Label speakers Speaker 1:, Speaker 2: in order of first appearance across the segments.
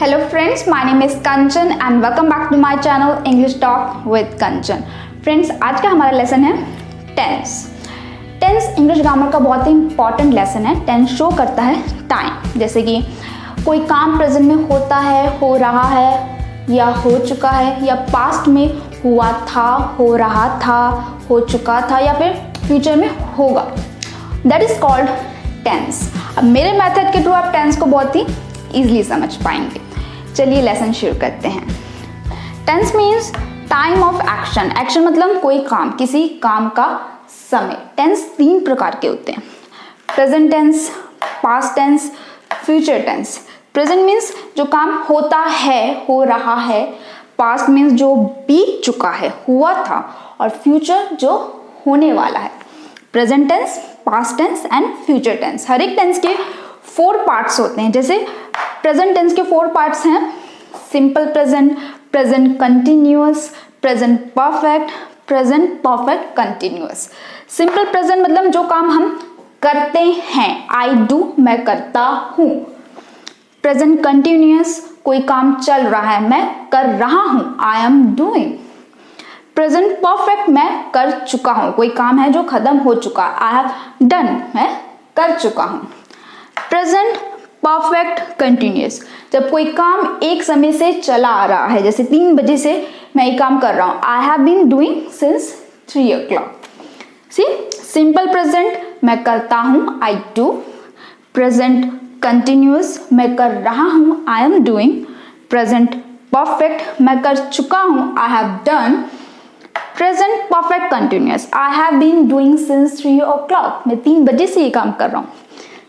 Speaker 1: Hello friends, my name is Kanchan and welcome back to my channel English Talk with Kanchan. Friends, आज का हमारा lesson है tense. Tense English grammar का बहुत ही important lesson है। Tense show करता है टाइम, जैसे कि कोई काम प्रेजेंट में होता है, हो रहा है या हो चुका है, या पास्ट में हुआ था, हो रहा था, हो चुका था, या फिर फ्यूचर में होगा। That is called tense. अब मेरे मेथड के थ्रू आप टेंस को बहुत ही ईजिली समझ पाएंगे। चलिए लेसन शुरू करते हैं। Tense means time of action. Action मतलब कोई काम, किसी काम का समय। टेंस तीन प्रकार के होते हैं, present tense, past tense, future tense. Present means जो काम होता है, हो रहा है। पास्ट मीन्स जो बीत चुका है, हुआ था। और फ्यूचर जो होने वाला है। Present tense, past tense and future tense. हर एक टेंस के 4 पार्ट्स होते हैं। जैसे प्रेजेंट टेंस के 4 पार्ट्स हैं, simple present, present continuous, present perfect, present perfect continuous. Simple present मतलब जो काम हम करते हैं, आई डू, मैं करता हूँ। प्रेजेंट कंटिन्यूअस, कोई काम चल रहा है, मैं कर रहा हूँ, I am doing. Present perfect, मैं कर चुका हूँ, कोई काम है जो खत्म हो चुका, आई हैव डन, मैं कर चुका हूँ। प्रेजेंट परफेक्ट कंटिन्यूअस, जब कोई काम एक समय से चला आ रहा है, जैसे 3 बजे से मैं ये काम कर रहा हूँ, I have been doing since 3 o'clock। See simple present, मैं करता हूँ, आई डू। प्रेजेंट कंटिन्यूअस, मैं कर रहा हूँ, I am doing. Present perfect, मैं कर चुका हूँ, I have done. Present perfect continuous, I have been doing since 3 o'clock, मैं 3 बजे से ये काम कर रहा हूँ।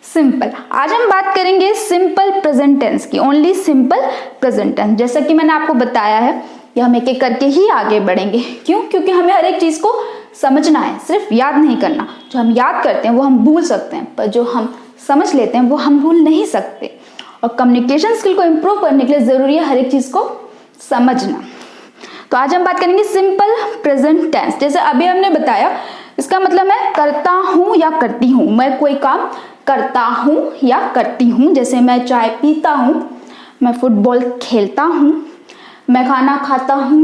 Speaker 1: सिंपल। आज हम बात करेंगे सिंपल प्रेजेंट टेंस की, ओनली सिंपल प्रेजेंट टेंस। जैसा कि मैंने आपको बताया है, ये हम एक एक करके ही आगे बढ़ेंगे। क्यों? क्योंकि हमें हर एक चीज को समझना है, सिर्फ याद नहीं करना। जो हम याद करते हैं वो हम भूल सकते हैं, पर जो हम समझ लेते हैं वो हम भूल नहीं सकते। और कम्युनिकेशन स्किल को इम्प्रूव करने के लिए जरूरी है हर एक चीज को समझना। तो आज हम बात करेंगे सिंपल प्रेजेंट टेंस। जैसे अभी हमने बताया, इसका मतलब मैं करता हूँ या करती हूँ। मैं कोई काम करता हूँ या करती हूँ। जैसे मैं चाय पीता हूँ, मैं फुटबॉल खेलता हूँ, मैं खाना खाता हूँ,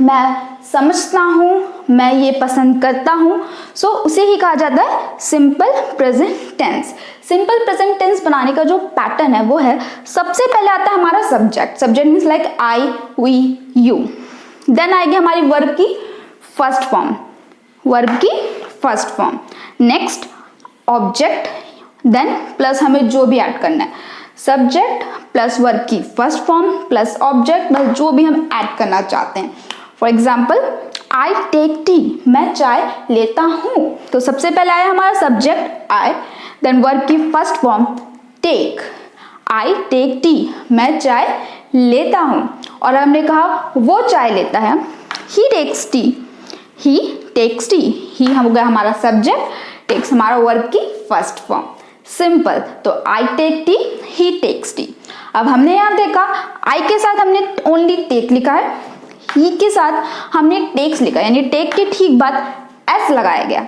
Speaker 1: मैं समझता हूँ, मैं ये पसंद करता हूँ। सो उसे ही कहा जाता है simple present tense. Simple present tense बनाने का जो पैटर्न है वो है, सबसे पहले आता है हमारा subject. Subject means like I, we, you. Then आएगी हमारी वर्ब की फर्स्ट फॉर्म, वर्ब की first form. Next object, then plus हमें जो भी ऐड करना है, सब्जेक्ट प्लस वर्ब की first form plus object plus जो भी हम ऐड करना चाहते हैं। For example, I take tea, मैं चाय लेता हूँ। तो सबसे पहले आया हमारा सब्जेक्ट आई, देन वर्ब की फर्स्ट फॉर्म टेक, आई टेक टी, मैं चाय लेता हूँ। और हमने कहा वो चाय लेता है, he takes tea, he takes tea. He हो गया हमारा सब्जेक्ट, टेक्स हमारा वर्ब की फर्स्ट फॉर्म। सिंपल। तो I take tea, he takes tea. अब हमने यहाँ देखा, आई के साथ हमने ओनली टेक लिखा है, ही के साथ हमने टेक्स लिखा, यानी टेक के ठीक बाद एस लगाया गया।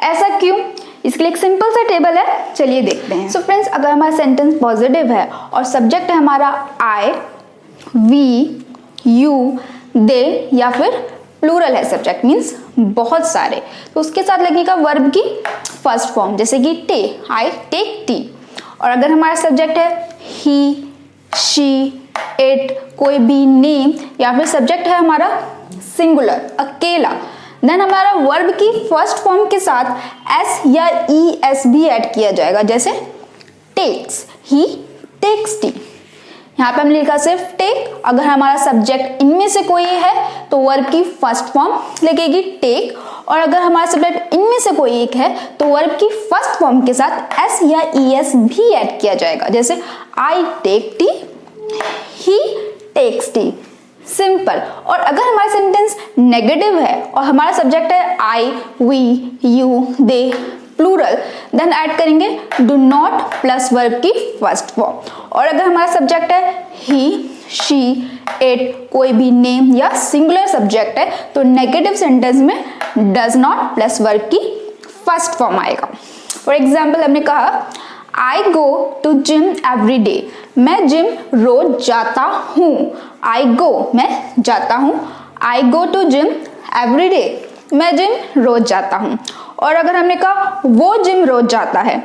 Speaker 1: ऐसा क्यों? इसके लिए एक सिंपल सा टेबल है, चलिए देखते हैं। सो फ्रेंड्स, अगर हमारा सेंटेंस पॉजिटिव है और सब्जेक्ट है हमारा आई, वी, यू, दे, या फिर प्लूरल है सब्जेक्ट मीन्स बहुत सारे, तो उसके साथ लगेगा वर्ब की फर्स्ट फॉर्म, जैसे कि टे, आई टेक टी। और अगर हमारा सब्जेक्ट है ही, शी, इट, कोई भी नेम, या फिर सब्जेक्ट है हमारा सिंगुलर, अकेला, देन हमारा वर्ब की फर्स्ट फॉर्म के साथ एस या ई एस भी ऐड किया जाएगा, जैसे टेक्स, ही टेक्स टी। यहाँ पे हमने लिखा सिर्फ टेक। अगर हमारा सब्जेक्ट इनमें से कोई है तो वर्ब की फर्स्ट फॉर्म लगेगी टेक, और अगर हमारा सब्जेक्ट इनमें से कोई एक है तो वर्ब की फर्स्ट फॉर्म के साथ एस या ई एस भी ऐड किया जाएगा, जैसे I take tea, he takes tea. Simple. और अगर हमारा सेंटेंस नेगेटिव है और हमारा सब्जेक्ट है I, we, you, they, plural, then add करेंगे डू नॉट प्लस वर्ब की फर्स्ट फॉर्म। और अगर हमारा सब्जेक्ट है ही, शी, इट, कोई भी नेम या सिंगुलर सब्जेक्ट है तो नेगेटिव सेंटेंस में डज नॉट प्लस वर्ब की फर्स्ट फॉर्म आएगा। फॉर एग्जाम्पल, हमने कहा I go to gym every day, मैं जिम रोज जाता हूँ। आई गो मैं जाता हूँ, I go to gym every day, मैं जिम रोज जाता हूँ। और अगर हमने कहा वो जिम रोज जाता है,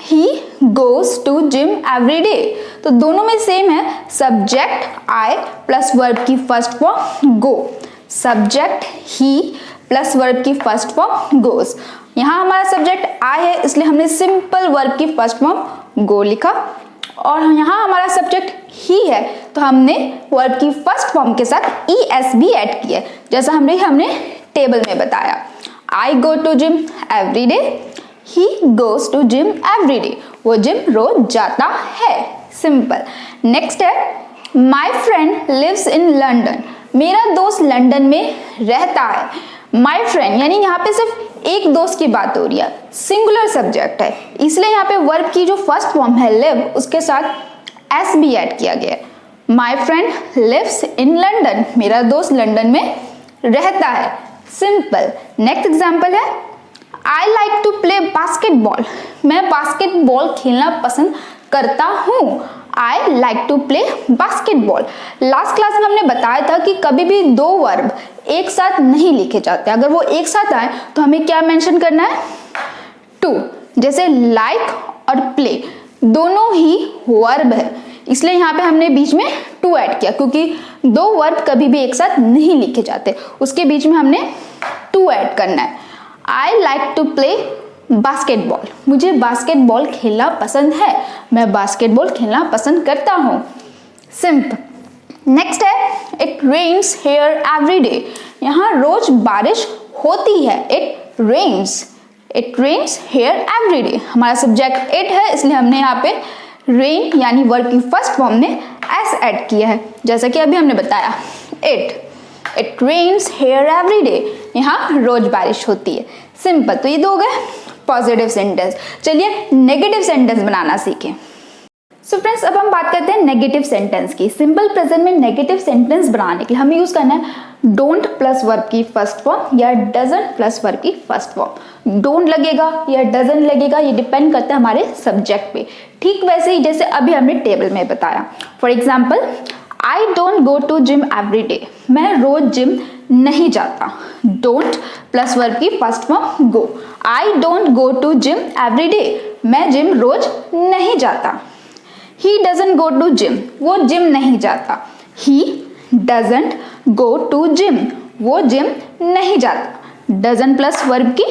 Speaker 1: he goes to gym every day, तो दोनों में सेम है, सब्जेक्ट आई प्लस वर्ब की first form go, subject he plus verb की फर्स्ट फॉर्म गोज। यहाँ हमारा सब्जेक्ट आई है इसलिए हमने सिंपल वर्ब की फर्स्ट फॉर्म गो लिखा, और यहाँ हमारा सब्जेक्ट ही है तो हमने वर्ब की फर्स्ट फॉर्म के साथ ES भी ऐड किया, जैसा हमने टेबल में बताया। I go to gym every day, he goes to gym every day, वो जिम रोज जाता है। सिंपल। नेक्स्ट है my friend lives in London, मेरा दोस्त लंदन में रहता है। माई फ्रेंड यानी यहाँ पे सिर्फ एक दोस्त की बात हो रही है, सिंगुलर सब्जेक्ट है, इसलिए यहाँ पे वर्ब की जो फर्स्ट फॉर्म है लिव उसके साथ S भी ऐड किया गया है। My friend lives in London, मेरा दोस्त लंदन में रहता है। सिंपल। नेक्स्ट एग्जाम्पल है I like to play basketball, मैं बास्केटबॉल खेलना पसंद करता हूँ। I like to play basketball. Last class में हमने बताया था कि कभी भी दो वर्ब एक साथ नहीं लिखे जाते, अगर वो एक साथ आए तो हमें क्या मेंशन करना है, टू। जैसे लाइक और प्ले दोनों ही वर्ब है, इसलिए यहाँ पे हमने बीच में टू ऐड किया, क्योंकि दो वर्ब कभी भी एक साथ नहीं लिखे जाते, उसके बीच में हमने टू ऐड करना है। I like to play basketball, मुझे बास्केटबॉल खेलना पसंद है, मैं बास्केटबॉल खेलना पसंद करता हूँ। सिंपल। नेक्स्ट है it rains here every day, यहाँ रोज बारिश होती है, it rains here every day. हमारा सब्जेक्ट इट है इसलिए हमने यहाँ पे रेन यानी वर्ब की फर्स्ट फॉर्म में एस ऐड किया है, जैसा कि अभी हमने बताया it rains here every day, यहाँ रोज बारिश होती है। सिंपल। तो ये दो हो गए पॉजिटिव सेंटेंस। चलिए नेगेटिव सेंटेंस बनाना सीखें। सो फ्रेंड्स अब हम बात करते हैं नेगेटिव सेंटेंस की। सिंपल प्रेजेंट में नेगेटिव सेंटेंस बनाने के लिए हमें यूज करना है डोंट प्लस वर्ब की फर्स्ट फॉर्म या डजंट प्लस वर्ब की फर्स्ट फॉर्म। डोंट लगेगा या डजंट लगेगा ये डिपेंड करता है हमारे सब्जेक्ट पे। ठीक वैसे ही जैसे अभी हमने टेबल में बताया। For example I don't go to gym every day, मैं रोज जिम नहीं जाता। डोंट प्लस वर्ब की first form go. I don't go to gym every day, मैं जिम रोज नहीं जाता। He doesn't go to gym, वो जिम नहीं जाता। He doesn't go to gym, वो जिम नहीं जाता। डजंट प्लस वर्ब की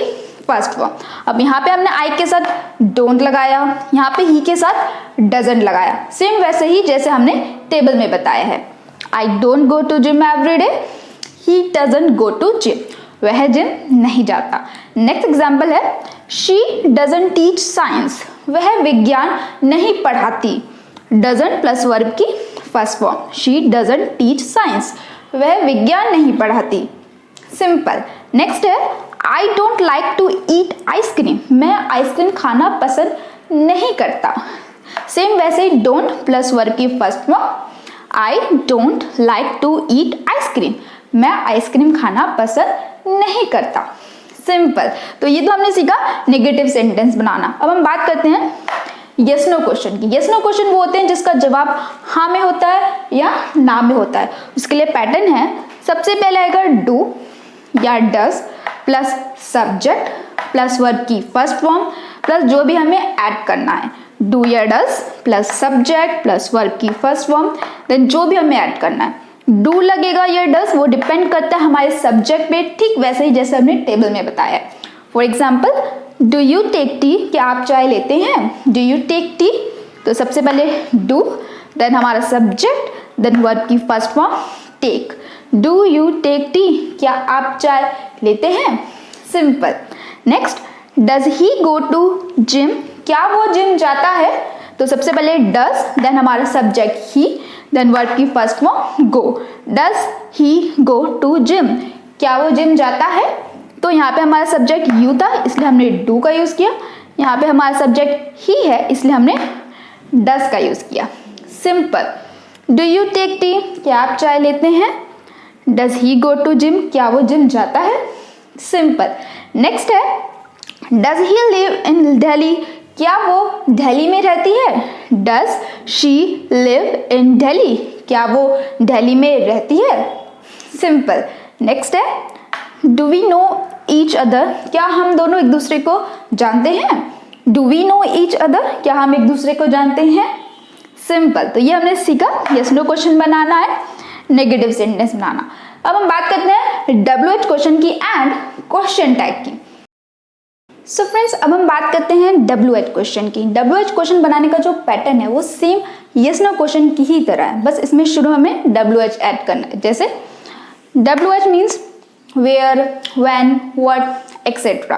Speaker 1: फर्स्ट फॉर्म। अब यहाँ पे हमने आई के साथ डोंट लगाया, यहाँ पे ही के साथ डजंट लगाया, सेम वैसे ही जैसे हमने टेबल में बताया है। I don't go to gym every day, he doesn't go to gym, वह जिम नहीं जाता। नेक्स्ट एग्जाम्पल है शी डजंट टीच साइंस, वह विज्ञान नहीं पढ़ाती। डजंट प्लस वर्ब की first form, she doesn't teach science, वह विज्ञान नहीं पढ़ाती। सिंपल। नेक्स्ट है I don't like to eat ice cream, मैं आइसक्रीम खाना पसंद नहीं करता। सेम वैसे ही डोंट प्लस वर्ब की first form, I don't like to eat ice cream, मैं आइसक्रीम खाना पसंद नहीं करता। सिंपल। तो ये तो हमने सीखा नेगेटिव सेंटेंस बनाना। अब हम बात करते हैं यस नो क्वेश्चन की। यस नो क्वेश्चन वो होते हैं जिसका जवाब हाँ में होता है या ना में होता है। उसके लिए पैटर्न है, सबसे पहले आएगा डू या does plus subject plus verb की फर्स्ट फॉर्म प्लस जो भी हमें ऐड करना है। डू या does plus subject plus verb की फर्स्ट फॉर्म, देन जो भी हमें ऐड करना है। डू लगेगा या डज वो डिपेंड करता है हमारे सब्जेक्ट पे, ठीक वैसे ही जैसे हमने टेबल में बताया। For example do you take tea, क्या आप चाय लेते हैं। डू यू टेक टी, तो सबसे पहले डू देन हमारा सब्जेक्ट देन वर्ब की first form take. Do you take tea, क्या आप चाय लेते हैं। सिंपल। Next does he go to gym, क्या वो जिम जाता है। तो सबसे पहले डज देन हमारा सब्जेक्ट ही देन वर्ब की first form go. Does he go to gym, क्या वो जिम जाता है। तो यहाँ पे हमारा सब्जेक्ट यू था इसलिए हमने डू का यूज किया। यहाँ पे हमारा सब्जेक्ट ही है इसलिए हमने डज का यूज किया। Simple. Do you take tea, क्या आप चाय लेते हैं। Does he go to gym, क्या वो जिम जाता है। सिंपल। नेक्स्ट है does he live in Delhi, क्या वो दिल्ली में रहती है? Does she live in Delhi? क्या वो दिल्ली में रहती है? सिंपल। नेक्स्ट है, do we know each other? क्या हम दोनों एक दूसरे को जानते हैं? Do we know each other? क्या हम एक दूसरे को जानते हैं? सिंपल। तो ये हमने सीखा यस नो क्वेश्चन बनाना है, नेगेटिव सेंटेंस बनाना। अब हम बात करते हैं WH क्वेश्चन की एंड क्वेश्चन टैग की। सो फ्रेंड्स, अब हम बात करते हैं WH क्वेश्चन की। WH क्वेश्चन बनाने का जो पैटर्न है वो सेम यस नो क्वेश्चन की ही तरह है, बस इसमें शुरू हमें WH ऐड करना है। जैसे WH means where, when, what etcetera,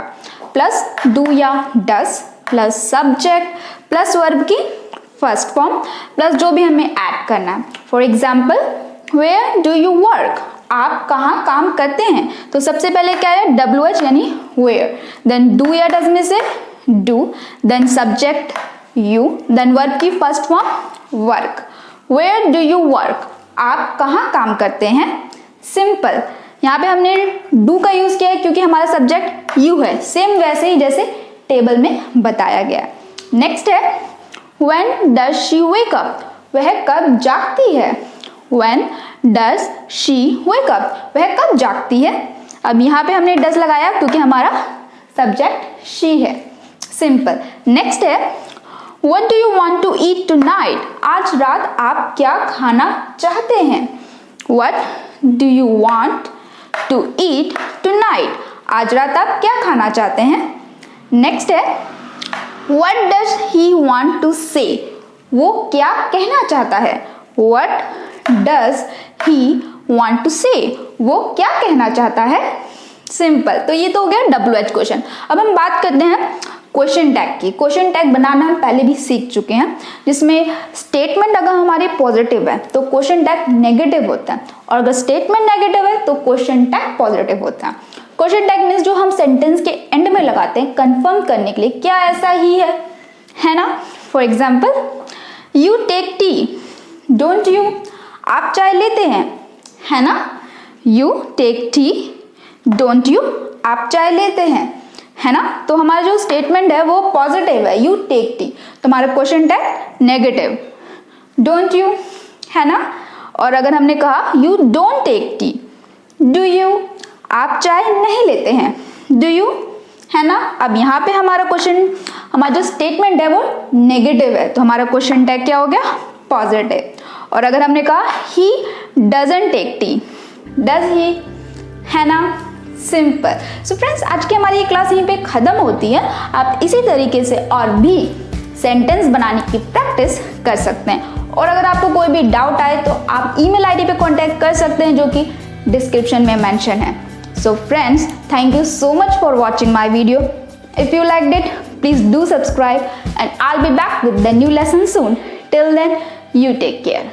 Speaker 1: plus do या does, plus subject, plus verb की फर्स्ट फॉर्म, प्लस जो भी हमें ऐड करना है। For example, where do you work? आप कहाँ काम करते हैं? तो सबसे पहले क्या है? WH यानी वेयर, देन डू या डज में से do, then subject you, then verb की first form work. Where do you work? आप कहाँ काम करते हैं? सिंपल। यहाँ पे हमने डू का यूज किया है क्योंकि हमारा सब्जेक्ट यू है, सेम वैसे ही जैसे टेबल में बताया गया। नेक्स्ट है, when does she wake up? वह कब जागती है? When does she wake up? वह कब जागती है? अब यहाँ पे हमने डज लगाया क्योंकि हमारा सब्जेक्ट शी है। सिंपल। नेक्स्ट है, what do you want to eat tonight? आज रात आप क्या खाना चाहते हैं? What do you want to eat tonight? आज रात आप क्या खाना चाहते हैं? नेक्स्ट है, what does he want to say? वो क्या कहना चाहता है? What does he want to say? वो क्या कहना चाहता है? सिंपल। तो ये तो हो गया WH क्वेश्चन। अब हम बात करते हैं क्वेश्चन टैग की। क्वेश्चन टैग बनाना हम पहले भी सीख चुके हैं, जिसमें स्टेटमेंट अगर हमारे पॉजिटिव है तो क्वेश्चन टैग नेगेटिव होता है, और अगर स्टेटमेंट नेगेटिव है तो क्वेश्चन टैग पॉजिटिव होता है। क्वेश्चन टैग मीन्स जो हम सेंटेंस के एंड में लगाते हैं कंफर्म करने के लिए, क्या ऐसा ही है ना। For example, you take tea don't you? आप चाय लेते हैं, है ना। You take tea don't you? आप चाय लेते हैं, है ना। तो हमारा जो स्टेटमेंट है वो पॉजिटिव है, यू टेक टी, तो हमारा question tag negative, don't you, है ना। और अगर हमने कहा you don't take tea, do you? आप चाय नहीं लेते हैं, डू यू, है ना। अब यहाँ पे हमारा क्वेश्चन, हमारा जो स्टेटमेंट है वो नेगेटिव है, तो हमारा क्वेश्चन टैग क्या हो गया? पॉजिटिव। और अगर हमने कहा he doesn't take tea, does he, है ना। सिंपल। सो फ्रेंड्स, आज की हमारी ये क्लास यहीं पे खत्म होती है। आप इसी तरीके से और भी सेंटेंस बनाने की प्रैक्टिस कर सकते हैं, और अगर आपको कोई भी डाउट आए तो आप ईमेल आईडी पे कांटेक्ट कर सकते हैं जो कि डिस्क्रिप्शन में मेंशन है। So friends, thank you so much for watching my video. If you liked it, please do subscribe and I'll be back with the new lesson soon. Till then, you take care.